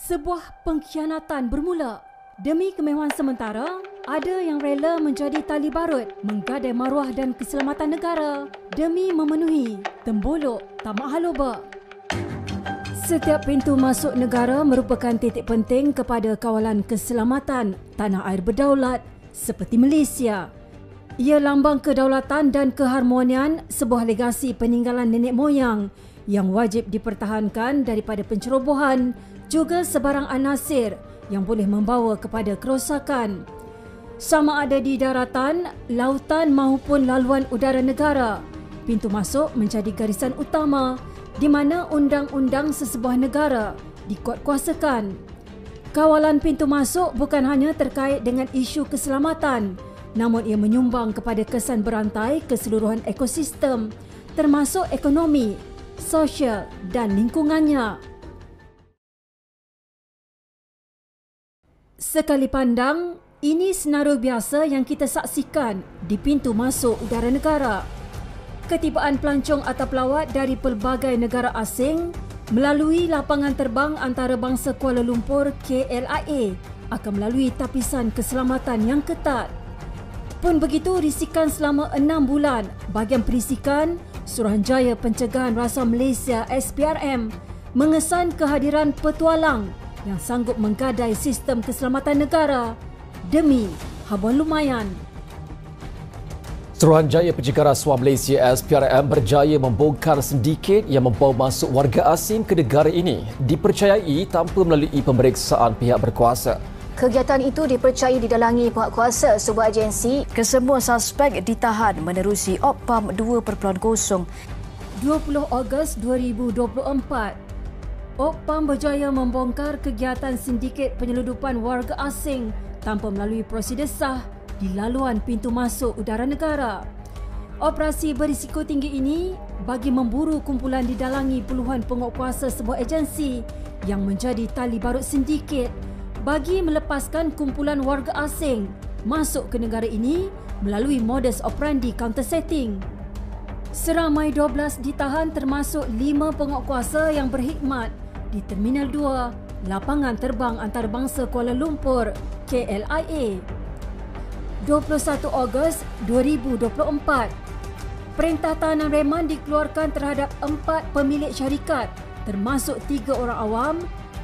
Sebuah pengkhianatan bermula. Demi kemewahan sementara, ada yang rela menjadi tali barut menggadai maruah dan keselamatan negara demi memenuhi tembolok tamak haloba. Setiap pintu masuk negara merupakan titik penting kepada kawalan keselamatan tanah air berdaulat seperti Malaysia. Ia lambang kedaulatan dan keharmonian, sebuah legasi peninggalan nenek moyang yang wajib dipertahankan daripada pencerobohan juga sebarang anasir yang boleh membawa kepada kerosakan. Sama ada di daratan, lautan maupun laluan udara negara, pintu masuk menjadi garisan utama di mana undang-undang sesebuah negara dikuatkuasakan. Kawalan pintu masuk bukan hanya terkait dengan isu keselamatan, namun ia menyumbang kepada kesan berantai keseluruhan ekosistem termasuk ekonomi, sosial dan lingkungannya. Sekali pandang, ini senario biasa yang kita saksikan di pintu masuk udara negara. Ketibaan pelancong atau pelawat dari pelbagai negara asing melalui lapangan terbang antarabangsa Kuala Lumpur KLIA akan melalui tapisan keselamatan yang ketat. Pun begitu, risikan selama 6 bulan, bahagian perisikan Suruhanjaya Pencegahan Rasuah Malaysia SPRM mengesan kehadiran petualang yang sanggup menggadai sistem keselamatan negara demi habuan lumayan. Suruhanjaya Pencegahan Rasuah Malaysia SPRM berjaya membongkar sindiket yang membawa masuk warga asing ke negara ini, dipercayai tanpa melalui pemeriksaan pihak berkuasa. Kegiatan itu dipercayai didalangi pihak kuasa sebuah agensi. Kesemua suspek ditahan menerusi OPPAM 2.0. 20 Ogos 2024, OPPAM berjaya membongkar kegiatan sindiket penyeludupan warga asing tanpa melalui prosedur sah di laluan pintu masuk udara negara. Operasi berisiko tinggi ini bagi memburu kumpulan didalangi puluhan penguatkuasa sebuah agensi yang menjadi tali barut sindiket bagi melepaskan kumpulan warga asing masuk ke negara ini melalui modus operandi counter setting. Seramai 12 ditahan termasuk 5 penguatkuasa yang berkhidmat di Terminal 2, Lapangan Terbang Antarabangsa Kuala Lumpur KLIA. 21 Ogos 2024, perintah tahanan reman dikeluarkan terhadap 4 pemilik syarikat termasuk 3 orang awam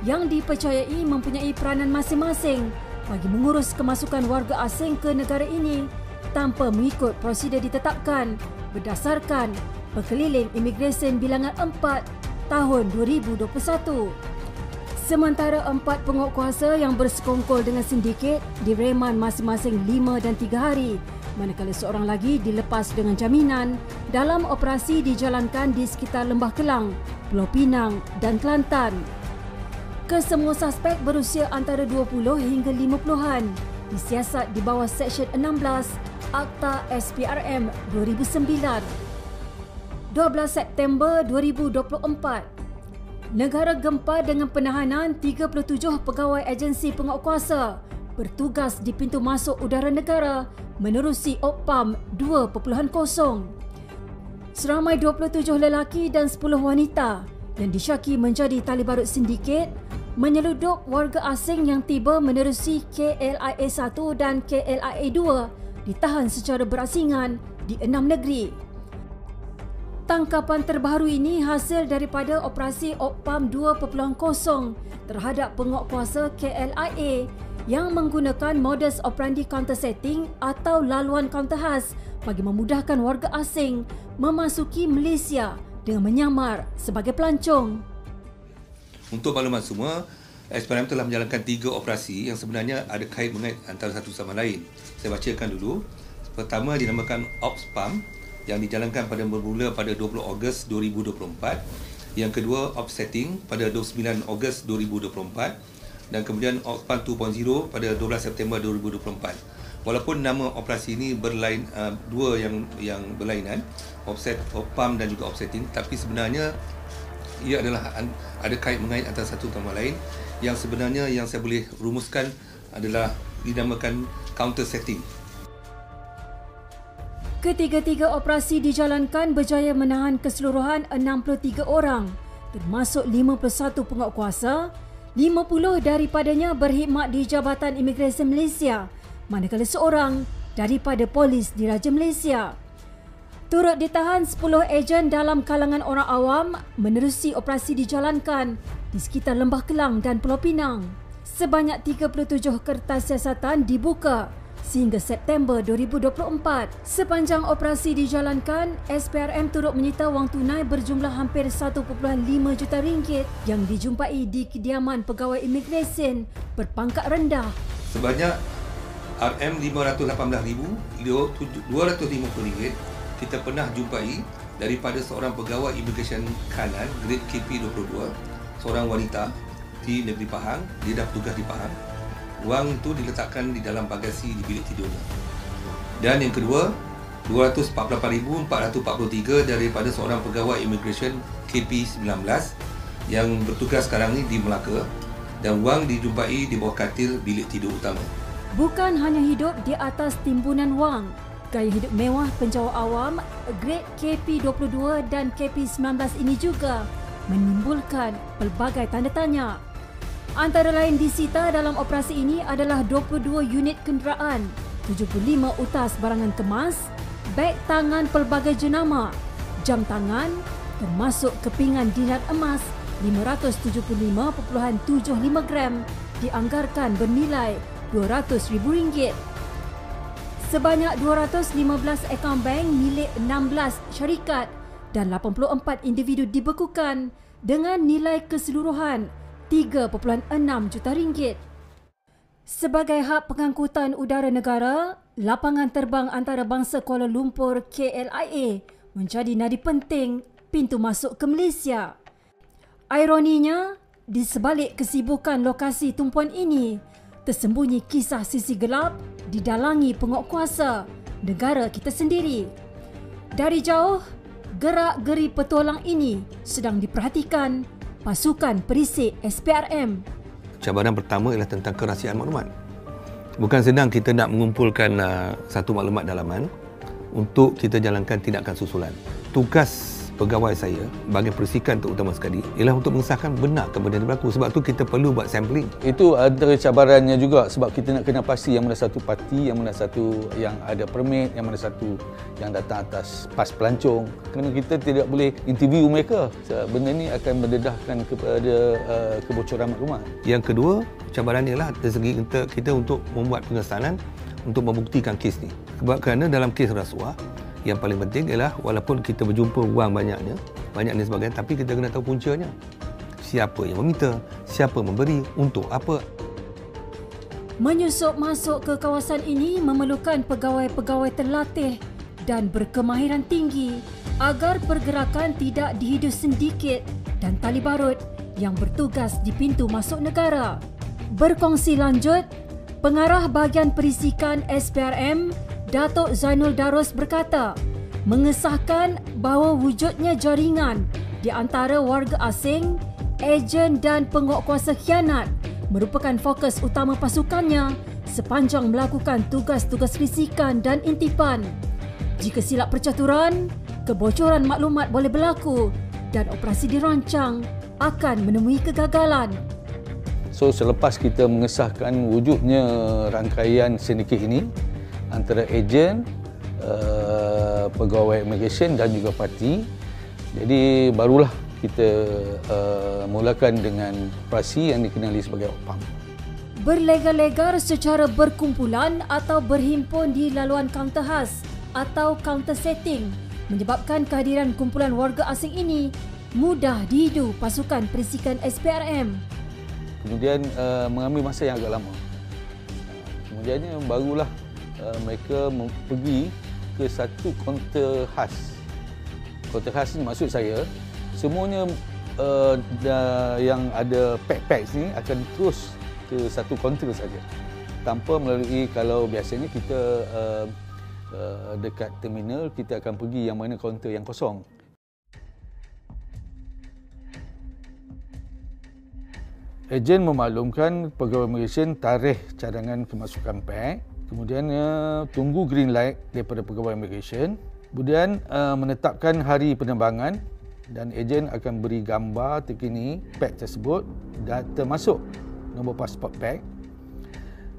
yang dipercayai mempunyai peranan masing-masing bagi mengurus kemasukan warga asing ke negara ini tanpa mengikut prosedur ditetapkan berdasarkan Pekeliling Imigresen Bilangan 4 tahun 2021. Sementara 4 penguatkuasa yang bersekongkol dengan sindiket direman masing-masing 5 dan 3 hari, manakala seorang lagi dilepas dengan jaminan dalam operasi dijalankan di sekitar Lembah Kelang, Pulau Pinang dan Kelantan. Kesemua suspek berusia antara 20 hingga 50-an, disiasat di bawah Seksyen 16 Akta SPRM 2009. 12 September 2024, negara gempa dengan penahanan 37 pegawai agensi penguatkuasa bertugas di pintu masuk udara negara menerusi OPPAM 2.0. Seramai 27 lelaki dan 10 wanita yang disyaki menjadi tali barut sindiket menyeludup warga asing yang tiba menerusi KLIA 1 dan KLIA 2 ditahan secara berasingan di 6 negeri. Tangkapan terbaru ini hasil daripada operasi OPPAM 2.0 terhadap penguatkuasa KLIA yang menggunakan modus operandi counter setting atau laluan counter khas bagi memudahkan warga asing memasuki Malaysia dengan menyamar sebagai pelancong. Untuk maklumat semua, SPRM telah menjalankan 3 operasi yang sebenarnya ada kait-mengait antara satu sama lain. Saya bacakan dulu. Pertama dinamakan OPSPAM yang dijalankan bermula pada 20 Ogos 2024. Yang kedua, Offsetting pada 29 Ogos 2024. Dan kemudian OPPAM 2.0 pada 12 September 2024. Walaupun nama operasi ini berlain, dua yang berlainan, OPPAM dan juga Offsetting, tapi sebenarnya ia adalah ada kait-mengait antara satu sama lain. Yang sebenarnya yang saya boleh rumuskan adalah dinamakan counter setting. Ketiga-tiga operasi dijalankan berjaya menahan keseluruhan 63 orang, termasuk 51 penguatkuasa, 50 daripadanya berkhidmat di Jabatan Imigresen Malaysia, manakala seorang daripada polis diraja Malaysia. Turut ditahan 10 ejen dalam kalangan orang awam menerusi operasi dijalankan di sekitar Lembah Kelang dan Pulau Pinang. Sebanyak 37 kertas siasatan dibuka sehingga September 2024. Sepanjang operasi dijalankan, SPRM turut menyita wang tunai berjumlah hampir 1.5 juta ringgit yang dijumpai di kediaman pegawai imigresen berpangkat rendah. Sebanyak RM518,250 kita pernah jumpai daripada seorang pegawai imigresen kanan grade KP22, seorang wanita di negeri Pahang. Dia dah bertugas di Pahang. Wang itu diletakkan di dalam bagasi di bilik tidurnya. Dan yang kedua, 248,443 daripada seorang pegawai imigresen KP19 yang bertugas sekarang ni di Melaka, dan wang dijumpai di bawah katil bilik tidur utama. Bukan hanya hidup di atas timbunan wang, gaya hidup mewah penjawat awam grade KP22 dan KP19 ini juga menimbulkan pelbagai tanda tanya. Antara lain disita dalam operasi ini adalah 22 unit kenderaan, 75 utas barangan kemas, beg tangan pelbagai jenama, jam tangan, termasuk kepingan dinar emas 575.75 gram dianggarkan bernilai RM200,000. Sebanyak 215 akaun bank milik 16 syarikat dan 84 individu dibekukan dengan nilai keseluruhan RM3.6 juta. Sebagai hak pengangkutan udara negara, lapangan terbang antarabangsa Kuala Lumpur KLIA menjadi nadi penting pintu masuk ke Malaysia. Ironinya, di sebalik kesibukan lokasi tumpuan ini, tersembunyi kisah sisi gelap didalangi penguatkuasa negara kita sendiri. Dari jauh, gerak-geri petualang ini sedang diperhatikan pasukan perisik SPRM. Cabaran pertama ialah tentang kerahsiaan maklumat. Bukan senang kita nak mengumpulkan satu maklumat dalaman untuk kita jalankan tindakan susulan. Tugas pegawai saya bagi perisikan terutama sekali ialah untuk mengesahkan benar benda yang berlaku. Sebab tu kita perlu buat sampling. Itu antara cabarannya juga sebab kita nak kena pasti yang mana satu parti, yang mana satu yang ada permit, yang mana satu yang datang atas pas pelancong. Kerana kita tidak boleh interview mereka. Benda ni akan mendedahkan kepada kebocoran maklumat. Yang kedua, cabaran ialah dari segi kita untuk membuat pengesanan untuk membuktikan kes ni. Sebab kerana dalam kes rasuah, yang paling penting ialah walaupun kita berjumpa wang banyaknya dan sebagainya, tapi kita kena tahu puncanya. Siapa yang meminta, siapa memberi, untuk apa. Menyusup masuk ke kawasan ini memerlukan pegawai-pegawai terlatih dan berkemahiran tinggi agar pergerakan tidak dihidus sindiket dan tali barut yang bertugas di pintu masuk negara. Berkongsi lanjut, Pengarah Bahagian Perisikan SPRM Datuk Zainul Darus berkata, mengesahkan bahawa wujudnya jaringan di antara warga asing, ejen dan penguatkuasa khianat merupakan fokus utama pasukannya sepanjang melakukan tugas-tugas risikan dan intipan. Jika silap percaturan, kebocoran maklumat boleh berlaku dan operasi dirancang akan menemui kegagalan. So selepas kita mengesahkan wujudnya rangkaian sindiket ini antara ejen, pegawai imigresen dan juga parti, jadi barulah kita mulakan dengan operasi yang dikenali sebagai OPAM. Berlegar-legar secara berkumpulan atau berhimpun di laluan kaunter khas atau kaunter setting menyebabkan kehadiran kumpulan warga asing ini mudah dihidu pasukan perisikan SPRM. Kemudian mengambil masa yang agak lama. Kemudiannya barulah mereka pergi ke satu kaunter khas. Kaunter khas ni maksud saya, semuanya yang ada pack-pack ni akan terus ke satu kaunter saja. Tanpa melalui, kalau biasanya kita dekat terminal, kita akan pergi yang mana kaunter yang kosong. Ejen memaklumkan pegawai imigresen tarikh cadangan kemasukan pack, kemudian tunggu green light daripada pegawai imigresen, kemudian menetapkan hari penerbangan dan ejen akan beri gambar terkini peg tersebut dan termasuk nombor pasport peg.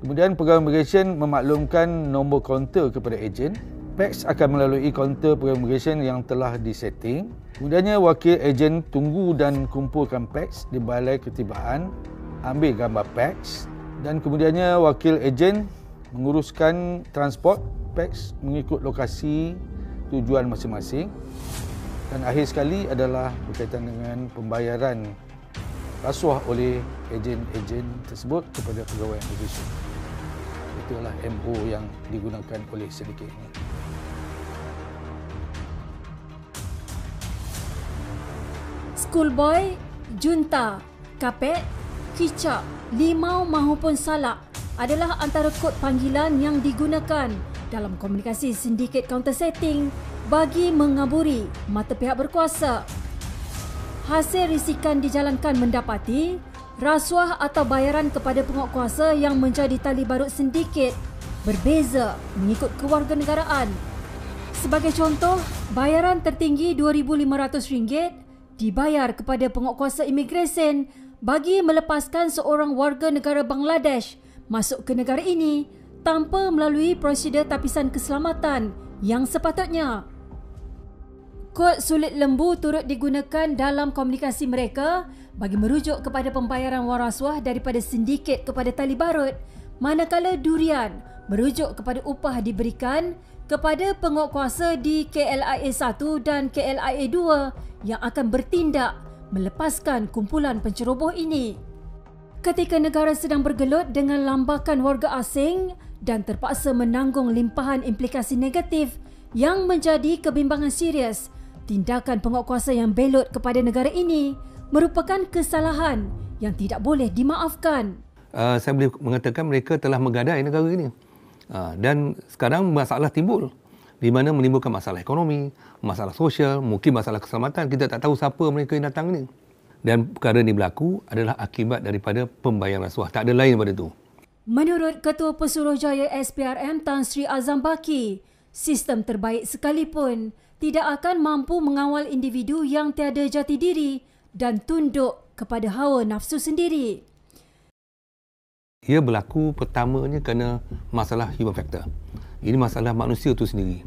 Kemudian pegawai immigration memaklumkan nombor kaunter kepada ejen. Peg akan melalui kaunter pegawai immigration yang telah disetting. Kemudiannya wakil ejen tunggu dan kumpulkan peg di balai ketibaan, ambil gambar peg, dan kemudiannya wakil ejen menguruskan transport peg mengikut lokasi tujuan masing-masing. Dan akhir sekali adalah berkaitan dengan pembayaran rasuah oleh ejen-ejen tersebut kepada pegawai immigration. Itulah MO yang digunakan oleh sindiket ini. Schoolboy, junta, kapet, kicap, limau mahupun salak adalah antara kod panggilan yang digunakan dalam komunikasi sindiket counter setting bagi mengaburi mata pihak berkuasa. Hasil risikan dijalankan mendapati rasuah atau bayaran kepada penguatkuasa yang menjadi tali barut sindiket berbeza mengikut kewarganegaraan. Sebagai contoh, bayaran tertinggi RM2,500 dibayar kepada penguatkuasa imigresen bagi melepaskan seorang warga negara Bangladesh masuk ke negara ini tanpa melalui prosedur tapisan keselamatan yang sepatutnya. Kod sulit lembu turut digunakan dalam komunikasi mereka bagi merujuk kepada pembayaran wang rasuah daripada sindiket kepada tali barut, manakala durian merujuk kepada upah diberikan kepada penguatkuasa di KLIA 1 dan KLIA 2 yang akan bertindak melepaskan kumpulan penceroboh ini. Ketika negara sedang bergelut dengan lambakan warga asing dan terpaksa menanggung limpahan implikasi negatif yang menjadi kebimbangan serius, tindakan penguatkuasa yang belot kepada negara ini merupakan kesalahan yang tidak boleh dimaafkan. Saya boleh mengatakan mereka telah menggadai negara ini. Dan sekarang masalah timbul di mana menimbulkan masalah ekonomi, masalah sosial, mungkin masalah keselamatan. Kita tak tahu siapa mereka yang datang ini. Dan perkara ini berlaku adalah akibat daripada pembayaran rasuah. Tak ada lain daripada itu. Menurut Ketua Pesuruhjaya SPRM Tan Sri Azam Baki, sistem terbaik sekalipun tidak akan mampu mengawal individu yang tiada jati diri dan tunduk kepada hawa nafsu sendiri. Ia berlaku pertamanya kerana masalah human factor. Ini masalah manusia itu sendiri.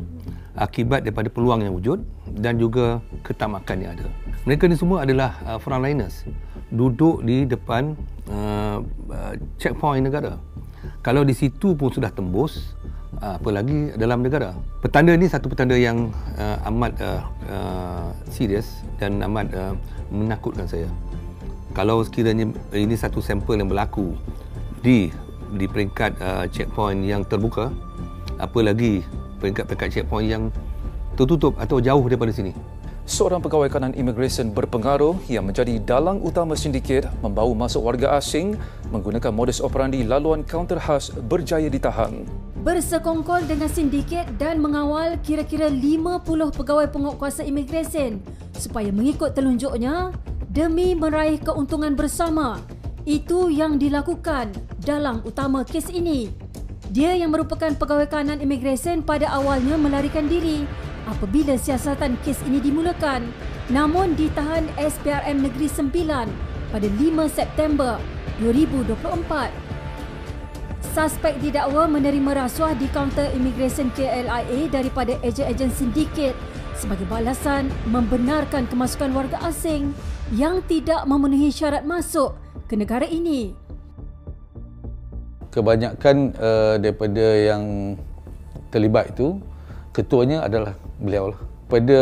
Akibat daripada peluang yang wujud dan juga ketamakan yang ada. Mereka ni semua adalah frontliners. Duduk di depan checkpoint negara. Kalau di situ pun sudah tembus, apalagi dalam negara. Petanda ini satu petanda yang amat serius dan amat menakutkan saya. Kalau sekiranya ini satu sampel yang berlaku di peringkat checkpoint yang terbuka, apalagi peringkat-peringkat checkpoint yang tertutup atau jauh daripada sini. Seorang pegawai kanan imigresen berpengaruh yang menjadi dalang utama sindiket membawa masuk warga asing menggunakan modus operandi laluan kaunter khas berjaya ditahan. Bersekongkol dengan sindiket dan mengawal kira-kira 50 pegawai penguatkuasa imigresen supaya mengikut telunjuknya demi meraih keuntungan bersama. Itu yang dilakukan dalang utama kes ini. Dia yang merupakan pegawai kanan imigresen pada awalnya melarikan diri apabila siasatan kes ini dimulakan, namun ditahan SPRM Negeri Sembilan pada 5 September 2024. Suspek didakwa menerima rasuah di kaunter imigresen KLIA daripada ejen-ejen sindiket sebagai balasan membenarkan kemasukan warga asing yang tidak memenuhi syarat masuk ke negara ini. Kebanyakan daripada yang terlibat itu, ketuanya adalah beliau lah. Pada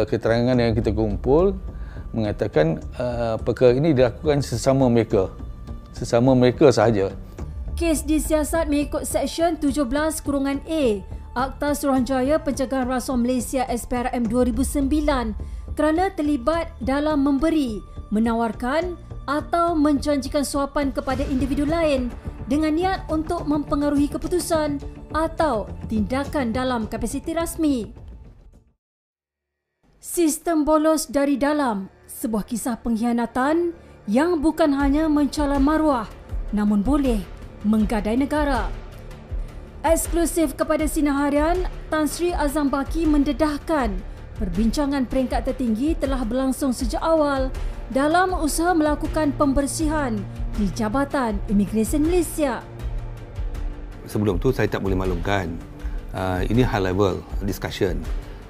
keterangan yang kita kumpul mengatakan perkara ini dilakukan sesama mereka sahaja. Kes disiasat mengikut Seksyen 17(A) Akta Suruhanjaya Pencegahan Rasuah Malaysia SPRM 2009 kerana terlibat dalam memberi, menawarkan atau menjanjikan suapan kepada individu lain dengan niat untuk mempengaruhi keputusan atau tindakan dalam kapasiti rasmi. Sistem bolos dari dalam, sebuah kisah pengkhianatan yang bukan hanya mencala maruah namun boleh menggadai negara. Eksklusif kepada Sinar Harian, Tan Sri Azam Baki mendedahkan Perbincangan peringkat tertinggi telah berlangsung sejak awal dalam usaha melakukan pembersihan di Jabatan Imigresen Malaysia. Sebelum tu saya tak boleh maklumkan ini high level discussion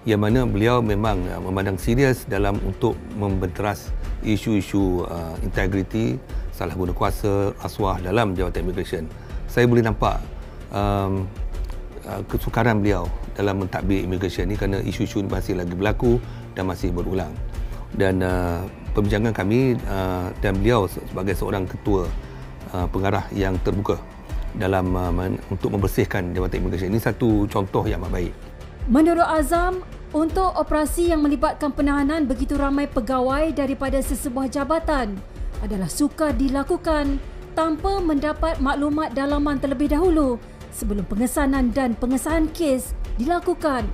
yang mana beliau memang memandang serius dalam untuk membenteras isu-isu integriti, salah guna kuasa, rasuah dalam Jabatan Imigresen. Saya boleh nampak kesukaran beliau dalam mentadbir imigresen ini kerana isu-isu ini masih lagi berlaku dan masih berulang. Dan perbincangan kami dan beliau sebagai seorang ketua pengarah yang terbuka dalam untuk membersihkan Jabatan Imigresen ini satu contoh yang amat baik. Menurut Azam, untuk operasi yang melibatkan penahanan begitu ramai pegawai daripada sesebuah jabatan adalah sukar dilakukan tanpa mendapat maklumat dalaman terlebih dahulu sebelum pengesanan dan pengesahan kes dilakukan.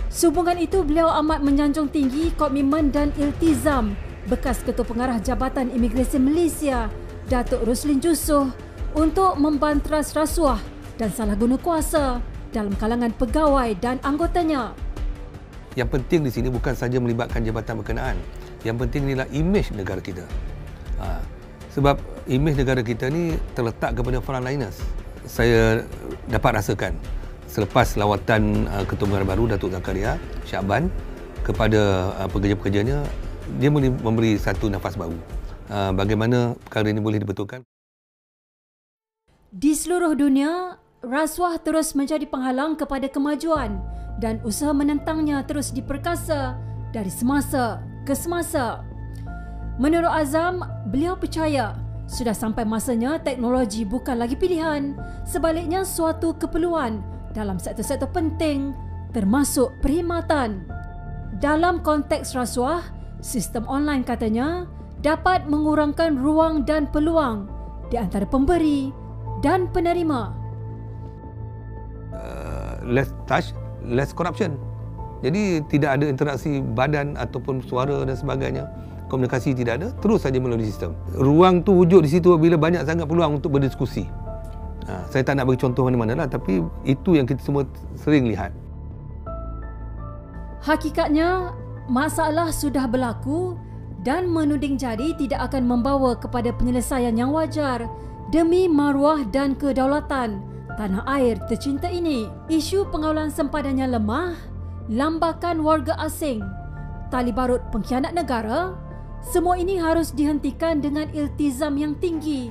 Sehubungan itu, beliau amat menyanjung tinggi komitmen dan iltizam bekas Ketua Pengarah Jabatan Imigresen Malaysia, Datuk Roslin Jussoh, untuk membanteras rasuah dan salah guna kuasa dalam kalangan pegawai dan anggotanya. Yang penting di sini bukan sahaja melibatkan jabatan berkenaan. Yang penting inilah imej negara kita. Sebab imej negara kita ni terletak kepada frontliners. Saya dapat rasakan selepas lawatan Ketua Pengarah baru Datuk Zakaria Syakban kepada pekerja-pekerjanya, dia memberi satu nafas baru. Bagaimana perkara ini boleh dibetulkan? Di seluruh dunia, rasuah terus menjadi penghalang kepada kemajuan dan usaha menentangnya terus diperkasa dari semasa ke semasa. Menurut Azam, beliau percaya sudah sampai masanya teknologi bukan lagi pilihan, sebaliknya suatu keperluan dalam sektor-sektor penting termasuk perkhidmatan. Dalam konteks rasuah, sistem online katanya dapat mengurangkan ruang dan peluang di antara pemberi dan penerima. Less touch, less corruption. Jadi tidak ada interaksi badan ataupun suara dan sebagainya. Komunikasi tidak ada, terus saja melalui sistem. Ruang tu wujud di situ bila banyak sangat peluang untuk berdiskusi. Saya tak nak bagi contoh mana-mana lah, tapi itu yang kita semua sering lihat. Hakikatnya, masalah sudah berlaku dan menuding jari tidak akan membawa kepada penyelesaian yang wajar demi maruah dan kedaulatan tanah air tercinta ini. Isu pengawalan sempadannya lemah, lambakan warga asing, tali barut pengkhianat negara, semua ini harus dihentikan dengan iltizam yang tinggi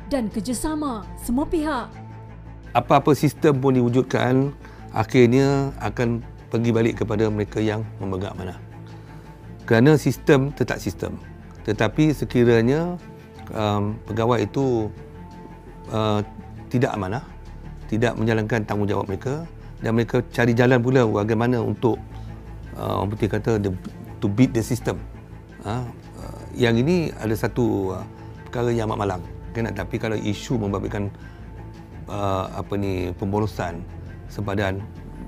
dan kerjasama semua pihak. Apa-apa sistem pun diwujudkan, akhirnya akan pergi balik kepada mereka yang memegang amanah. Kerana sistem tetap sistem. Tetapi sekiranya pegawai itu tidak amanah, tidak menjalankan tanggungjawab mereka dan mereka cari jalan pula bagaimana untuk orang putih kata to beat the system. Yang ini ada satu perkara yang amat malang. Tapi kalau isu membabitkan pemborosan sempadan,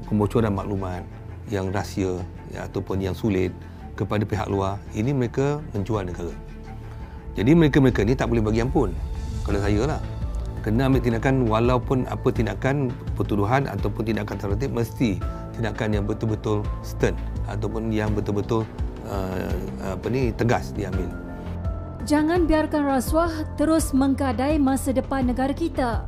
kebocoran maklumat yang rahsia ataupun yang sulit kepada pihak luar, ini mereka menjual negara. Jadi mereka-mereka ni tak boleh bagi ampun. Kalau saya lah, kena ambil tindakan walaupun apa tindakan pertuduhan ataupun tindakan tertib, mesti tindakan yang betul-betul stern ataupun yang betul-betul tegas diambil. Jangan biarkan rasuah terus menggadai masa depan negara kita.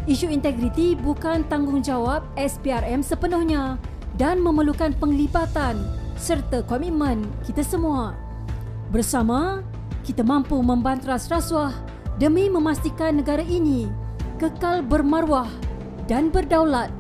Isu integriti bukan tanggungjawab SPRM sepenuhnya dan memerlukan penglibatan serta komitmen kita semua. Bersama, kita mampu membanteras rasuah demi memastikan negara ini kekal bermaruah dan berdaulat.